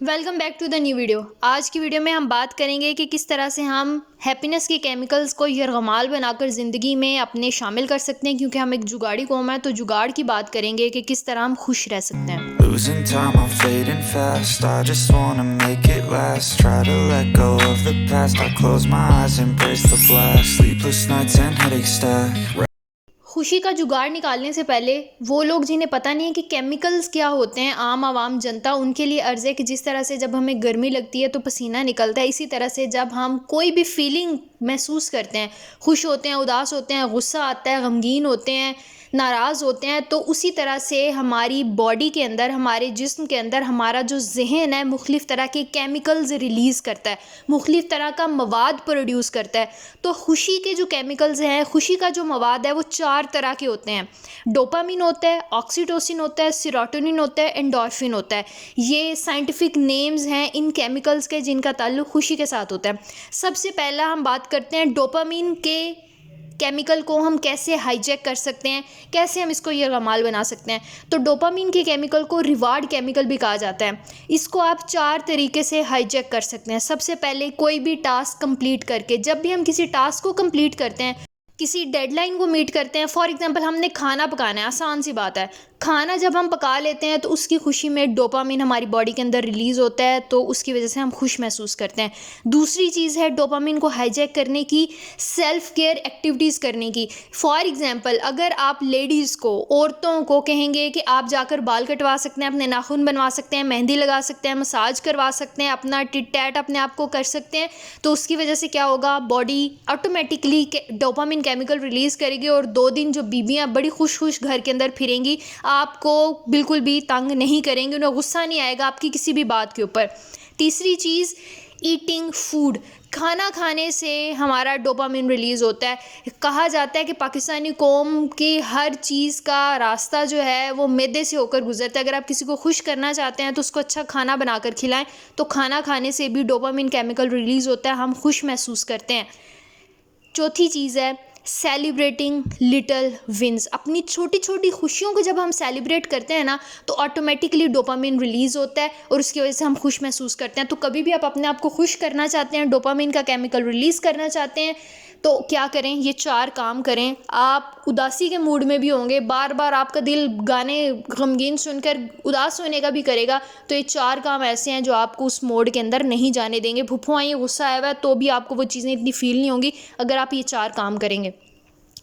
Welcome back to the new video. आज की video में हम बात करेंगे कि किस तरह से हम हैप्पीनेस के केमिकल्स को यरगमाल बनाकर ज़िंदगी में अपने शामिल कर सकते हैं, क्योंकि हम एक जुगाड़ी कौम है। तो जुगाड़ की बात करेंगे कि किस तरह हम खुश रह सकते हैं। Losing time, I'm fading fast. I just wanna make it last. Try to let go of the past. I close my eyes, embrace the blast. Sleepless nights and headaches stack. खुशी का जुगाड़ निकालने से पहले वो लोग जिन्हें पता नहीं है कि केमिकल्स क्या होते हैं, आम आवाम जनता, उनके लिए अर्ज़ है कि जिस तरह से जब हमें गर्मी लगती है तो पसीना निकलता है, इसी तरह से जब हम कोई भी फीलिंग महसूस करते हैं, खुश होते हैं, उदास होते हैं, गुस्सा आता है, गमगीन होते हैं, नाराज़ होते हैं, तो उसी तरह से हमारी बॉडी के अंदर, हमारे जिस्म के अंदर हमारा जो ज़हन है मुख्तलिफ़ तरह के केमिकल्स रिलीज़ करता है, मुख्तलिफ़ तरह का मवाद प्रोड्यूस करता है। तो खुशी के जो केमिकल्स हैं, खुशी का जो मवाद है वो 4 तरह के होते हैं। डोपामिन होता है, ऑक्सीटोसिन होता है, सेरोटोनिन होता है, एंडोर्फिन होता है। ये साइंटिफिक नेम्स हैं इन केमिकल्स के जिनका ताल्लुक़ खुशी के साथ होता है। सबसे पहला हम बात करते हैं डोपामिन के केमिकल को हम कैसे हाईजैक कर सकते हैं, कैसे हम इसको यरगमाल बना सकते हैं। तो डोपामिन के केमिकल को रिवार्ड केमिकल भी कहा जाता है। इसको आप 4 तरीके से हाईजैक कर सकते हैं। सबसे पहले कोई भी टास्क कंप्लीट करके, जब भी हम किसी टास्क को कंप्लीट करते हैं, किसी डेडलाइन को मीट करते हैं, फॉर एग्जांपल हमने खाना पकाना है, आसान सी बात है, खाना जब हम पका लेते हैं तो उसकी खुशी में डोपामिन हमारी बॉडी के अंदर रिलीज़ होता है, तो उसकी वजह से हम खुश महसूस करते हैं। दूसरी चीज़ है डोपामिन को हाईजैक करने की, सेल्फ़ केयर एक्टिविटीज़ करने की। फॉर एग्जांपल अगर आप लेडीज़ को, औरतों को कहेंगे कि आप जाकर बाल कटवा सकते हैं, अपने नाखून बनवा सकते हैं, मेहंदी लगा सकते हैं, मसाज करवा सकते हैं, अपना टिट टैट अपने आप को कर सकते हैं, तो उसकी वजह से क्या होगा, body automatically dopamine chemical release करेगी और 2 दिन जो बीबियाँ बड़ी खुश खुश घर के अंदर फिरेंगी, आपको बिल्कुल भी तंग नहीं करेंगे, उन्हें गुस्सा नहीं आएगा आपकी किसी भी बात के ऊपर। तीसरी चीज़ ईटिंग फूड, खाना खाने से हमारा डोपामिन रिलीज़ होता है। कहा जाता है कि पाकिस्तानी कौम की हर चीज़ का रास्ता जो है वो मैदे से होकर गुजरता है। अगर आप किसी को खुश करना चाहते हैं तो उसको अच्छा खाना बनाकर खिलाएं, तो खाना खाने से भी डोपामिन केमिकल रिलीज़ होता है, हम खुश महसूस करते हैं। चौथी चीज़ है सेलिब्रेटिंग लिटिल विंस। अपनी छोटी छोटी खुशियों को जब हम सेलिब्रेट करते हैं ना, तो ऑटोमेटिकली डोपामिन रिलीज़ होता है और उसकी वजह से हम खुश महसूस करते हैं। तो कभी भी आप अपने आप को खुश करना चाहते हैं, डोपामिन का केमिकल रिलीज़ करना चाहते हैं, तो क्या करें, ये 4 काम करें। आप उदासी के मूड में भी होंगे, बार बार आपका दिल गाने गमगीन सुनकर उदास होने का भी करेगा, तो ये 4 काम ऐसे हैं जो आपको उस मोड के अंदर नहीं जाने देंगे। फुफुआ ये गुस्सा आया हुआ है तो भी आपको वो चीज़ें इतनी फील नहीं होंगी अगर आप ये 4 काम करेंगे।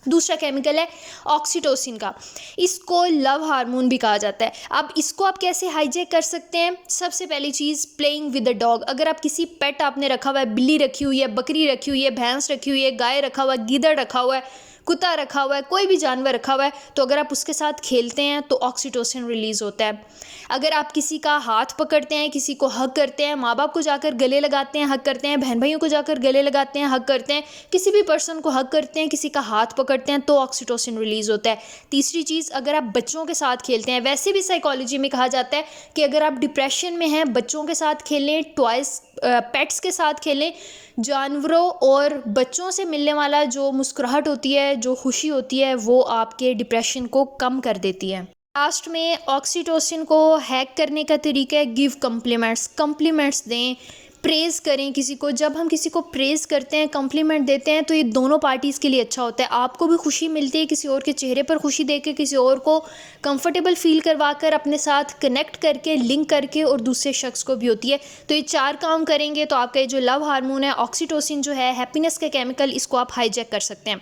दूसरा केमिकल है ऑक्सीटोसिन का, इसको लव हार्मोन भी कहा जाता है। अब इसको आप कैसे हाईजैक कर सकते हैं? सबसे पहली चीज़ प्लेइंग विद द डॉग। अगर आप किसी पेट आपने रखा हुआ है, बिल्ली रखी हुई है, बकरी रखी हुई है, भैंस रखी हुई है, गाय रखा हुआ है, गीदड़ रखा हुआ है, कुत्ता रखा हुआ है, कोई भी जानवर रखा हुआ है, तो अगर आप उसके साथ खेलते हैं तो ऑक्सीटोसिन रिलीज़ होता है। अगर आप किसी का हाथ पकड़ते हैं, किसी को हग करते हैं, माँ बाप को जाकर गले लगाते हैं, हग करते हैं, बहन भाइयों को जाकर गले लगाते हैं, हग करते हैं, किसी भी पर्सन को हग करते हैं, किसी का हाथ पकड़ते हैं, तो ऑक्सीटोसिन रिलीज़ होता है। तीसरी चीज़, अगर आप बच्चों के साथ खेलते हैं, वैसे भी साइकोलॉजी में कहा जाता है कि अगर आप डिप्रेशन में हैं, बच्चों के साथ खेलें, टॉयज़ पेट्स के साथ खेलें। जानवरों और बच्चों से मिलने वाला जो मुस्कुराहट होती है, जो खुशी होती है, वो आपके डिप्रेशन को कम कर देती है। लास्ट में ऑक्सीटोसिन को हैक करने का तरीका है गिव कम्प्लीमेंट्स दें, प्रेज़ करें किसी को। जब हम किसी को प्रेज़ करते हैं, कम्प्लीमेंट देते हैं, तो ये दोनों पार्टीज़ के लिए अच्छा होता है। आपको भी खुशी मिलती है, किसी और के चेहरे पर खुशी देख के, किसी और को कंफर्टेबल फील करवा कर, अपने साथ कनेक्ट करके, लिंक करके, और दूसरे शख्स को भी होती है। तो ये 4 काम करेंगे तो आपका ये जो लव हार्मोन है, ऑक्सीटोसिन जो है, हैप्पीनेस का केमिकल, इसको आप हाईजैक कर सकते हैं।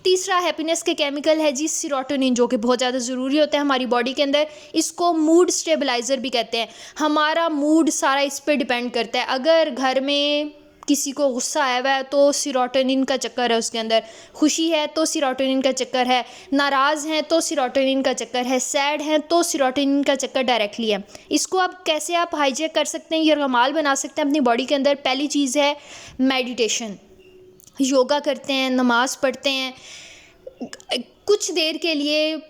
तीसरा हैप्पीनेस के केमिकल है जी सेरोटोनिन, जो कि बहुत ज़्यादा ज़रूरी होता है हमारी बॉडी के अंदर। इसको मूड स्टेबलाइज़र भी कहते हैं। हमारा मूड सारा इस पर डिपेंड करता है। अगर घर में किसी को गुस्सा आया हुआ है तो सेरोटोनिन का चक्कर है उसके अंदर, खुशी है तो सेरोटोनिन का चक्कर है, नाराज़ हैं तो सेरोटोनिन का चक्कर है, सैड हैं तो सेरोटोनिन का चक्कर डायरेक्टली है। इसको आप कैसे आप हाईजैक कर सकते हैं, यरगमाल बना सकते हैं अपनी बॉडी के अंदर? पहली चीज़ है मेडिटेशन। योगा करते हैं, नमाज़ पढ़ते हैं, कुछ देर के लिए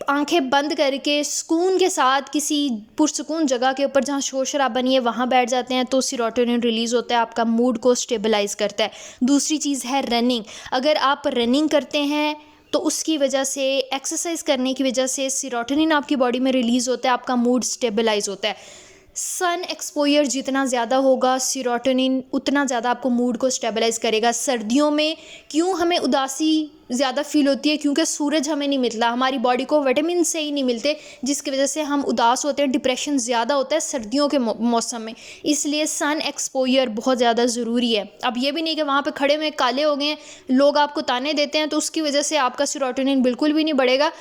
आंखें बंद करके सुकून के साथ किसी पुरसुकून जगह के ऊपर जहाँ शोर शराबा नहीं है वहाँ बैठ जाते हैं, तो सेरोटोनिन रिलीज़ होता है, आपका मूड को स्टेबलाइज़ करता है। दूसरी चीज़ है रनिंग। अगर आप रनिंग करते हैं तो उसकी वजह से, एक्सरसाइज करने की वजह से सेरोटोनिन आपकी बॉडी में रिलीज़ होता है, आपका मूड स्टेबलाइज़ होता है। सन एक्सपोजर जितना ज़्यादा होगा, सेरोटोनिन उतना ज़्यादा आपको मूड को स्टेबलाइज़ करेगा। सर्दियों में क्यों हमें उदासी ज़्यादा फील होती है? क्योंकि सूरज हमें नहीं मिलता, हमारी बॉडी को विटामिन से ही नहीं मिलते, जिसकी वजह से हम उदास होते हैं, डिप्रेशन ज़्यादा होता है सर्दियों के मौसम में। इसलिए सन एक्सपोजर बहुत ज़्यादा ज़रूरी है। अब ये भी नहीं कि वहाँ पे खड़े में काले हो गए हैं, लोग आपको ताने देते हैं तो उसकी वजह से आपका सेरोटोनिन बिल्कुल भी नहीं बढ़ेगा।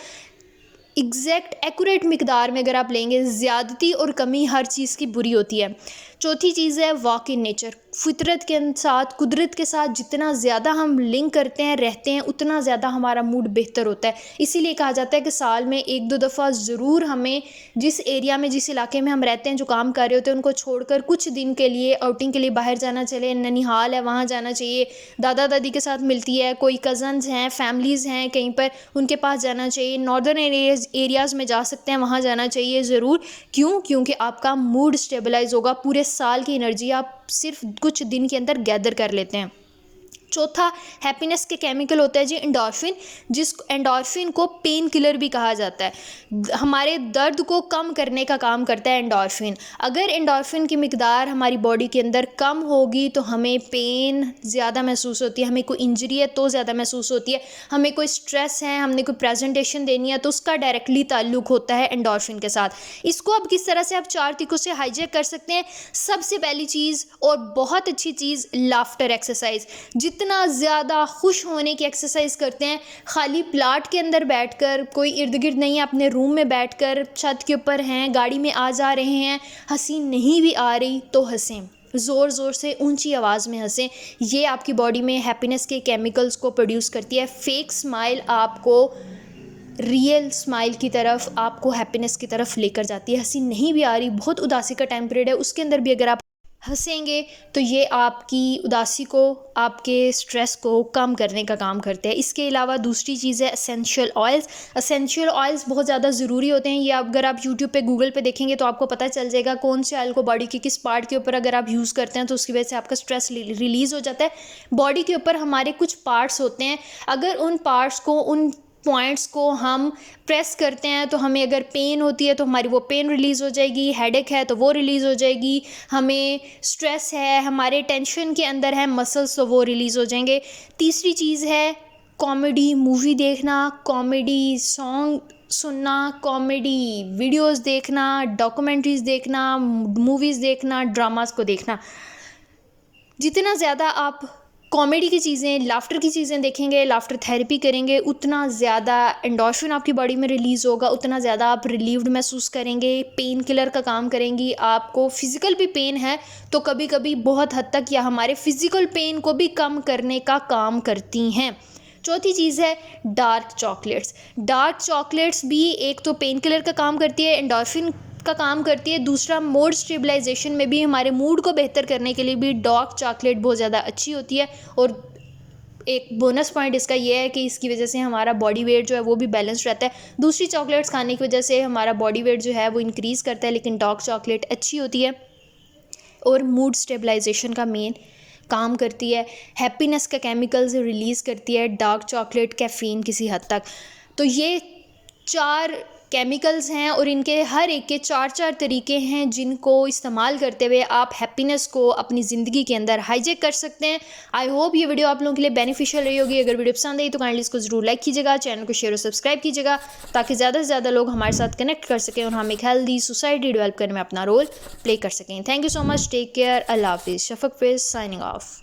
एग्जैक्ट एक्यूरेट मिकदार में अगर आप लेंगे, ज़्यादती और कमी हर चीज़ की बुरी होती है। चौथी चीज़ है वॉक इन नेचर। फितरत के साथ, कुदरत के साथ जितना ज़्यादा हम लिंक करते हैं, रहते हैं, उतना ज़्यादा हमारा मूड बेहतर होता है। इसीलिए कहा जाता है कि साल में 1-2 दफ़ा ज़रूर हमें जिस एरिया में, जिस इलाके में हम रहते हैं, जो काम कर रहे होते हैं, उनको छोड़कर कुछ दिन के लिए आउटिंग के लिए बाहर जाना चाहिए। ननिहाल है वहाँ जाना चाहिए, दादा दादी के साथ मिलती है, कोई कज़न्स हैं, फैमिलीज़ हैं कहीं पर, उनके पास जाना चाहिए। नॉर्दर्न एरियाज़ में जा सकते हैं, वहाँ जाना चाहिए ज़रूर। क्यों? क्योंकि आपका मूड स्टेबलाइज होगा। पूरे साल की एनर्जी आप सिर्फ कुछ दिन के अंदर गैदर कर लेते हैं। चौथा हैप्पीनेस के केमिकल होता है जी एंडोर्फिन, एंडोर्फिन को पेन किलर भी कहा जाता है। हमारे दर्द को कम करने का काम करता है एंडोर्फिन। अगर एंडोर्फिन की मिकदार हमारी बॉडी के अंदर कम होगी तो हमें पेन ज़्यादा महसूस होती है, हमें कोई इंजरी है तो ज़्यादा महसूस होती है, हमें कोई स्ट्रेस है, हमने कोई प्रेजेंटेशन देनी है तो उसका डायरेक्टली ताल्लुक होता है एंडोर्फिन के साथ। इसको अब किस तरह से आप 4 तरीकों से हाईजैक कर सकते हैं। सबसे पहली चीज़ और बहुत अच्छी चीज़, लाफ्टर एक्सरसाइज। जितना ज़्यादा खुश होने की एक्सरसाइज करते हैं, खाली प्लाट के अंदर बैठकर, कोई इर्द गिर्द नहीं है, अपने रूम में बैठकर, छत के ऊपर हैं, गाड़ी में आ जा रहे हैं, हंसी नहीं भी आ रही तो हंसें, ज़ोर ज़ोर से ऊंची आवाज़ में हंसें। ये आपकी बॉडी में हैप्पीनेस के केमिकल्स को प्रोड्यूस करती है। फेक स्माइल आपको रियल स्माइल की तरफ, आपको हैप्पीनेस की तरफ लेकर जाती है। हंसी नहीं भी आ रही, बहुत उदासी का टाइम पीरियड है, उसके अंदर भी अगर आप हंसेंगे तो ये आपकी उदासी को, आपके स्ट्रेस को कम करने का काम करते हैं। इसके अलावा दूसरी चीज़ है एसेंशियल ऑयल्स। एसेंशियल ऑयल्स बहुत ज़्यादा ज़रूरी होते हैं। ये अगर आप यूट्यूब पे, गूगल पे देखेंगे तो आपको पता चल जाएगा कौन से ऑयल को बॉडी के किस पार्ट के ऊपर अगर आप यूज़ करते हैं तो उसकी वजह से आपका स्ट्रेस रिलीज़ हो जाता है। बॉडी के ऊपर हमारे कुछ पार्ट्स होते हैं, अगर उन पार्ट्स को, उन पॉइंट्स को हम प्रेस करते हैं तो हमें अगर पेन होती है तो हमारी वो पेन रिलीज़ हो जाएगी, हेडेक है तो वो रिलीज़ हो जाएगी, हमें स्ट्रेस है, हमारे टेंशन के अंदर है मसल्स, तो वो रिलीज़ हो जाएंगे। तीसरी चीज़ है कॉमेडी मूवी देखना, कॉमेडी सॉन्ग सुनना, कॉमेडी वीडियोस देखना, डॉक्यूमेंट्रीज़ देखना, मूवीज़ देखना, ड्रामास को देखना। जितना ज़्यादा आप कॉमेडी की चीज़ें, लाफ्टर की चीज़ें देखेंगे, लाफ्टर थेरेपी करेंगे, उतना ज़्यादा एंडोर्फिन आपकी बॉडी में रिलीज़ होगा, उतना ज़्यादा आप रिलीव्ड महसूस करेंगे, पेन किलर का काम करेंगी। आपको फिज़िकल भी पेन है तो कभी कभी बहुत हद तक या हमारे फिज़िकल पेन को भी कम करने का काम करती हैं। चौथी चीज़ है डार्क चॉकलेट्स। डार्क चॉकलेट्स भी एक तो पेन किलर का काम करती है, एंडोर्फिन का काम करती है, दूसरा मूड स्टेबलाइजेशन में भी, हमारे मूड को बेहतर करने के लिए भी डार्क चॉकलेट बहुत ज़्यादा अच्छी होती है। और एक बोनस पॉइंट इसका ये है कि इसकी वजह से हमारा बॉडी वेट जो है वो भी बैलेंस रहता है। दूसरी चॉकलेट्स खाने की वजह से हमारा बॉडी वेट जो है वो इंक्रीज़ करता है, लेकिन डार्क चॉकलेट अच्छी होती है और मूड स्टेबलाइजेशन का मेन काम करती है। हैप्पीनेस का केमिकल्स रिलीज़ करती है डार्क चॉकलेट, कैफ़ीन किसी हद तक। तो ये 4 केमिकल्स हैं और इनके हर एक के 4-4 तरीके हैं जिनको इस्तेमाल करते हुए आप हैप्पीनेस को अपनी ज़िंदगी के अंदर हाईजैक कर सकते हैं। आई होप ये वीडियो आप लोगों के लिए बेनिफिशियल रही होगी। अगर वीडियो पसंद आई तो काइंडली इसको ज़रूर लाइक कीजिएगा, चैनल को शेयर और सब्सक्राइब कीजिएगा ताकि ज़्यादा से ज़्यादा लोग हमारे साथ कनेक्ट कर सकें और हम एक हेल्दी सोसाइटी डेवलप करने में अपना रोल प्ले कर सकें। Thank you so much, take care, Allah हाफिज़। Shafaq Faiz signing of.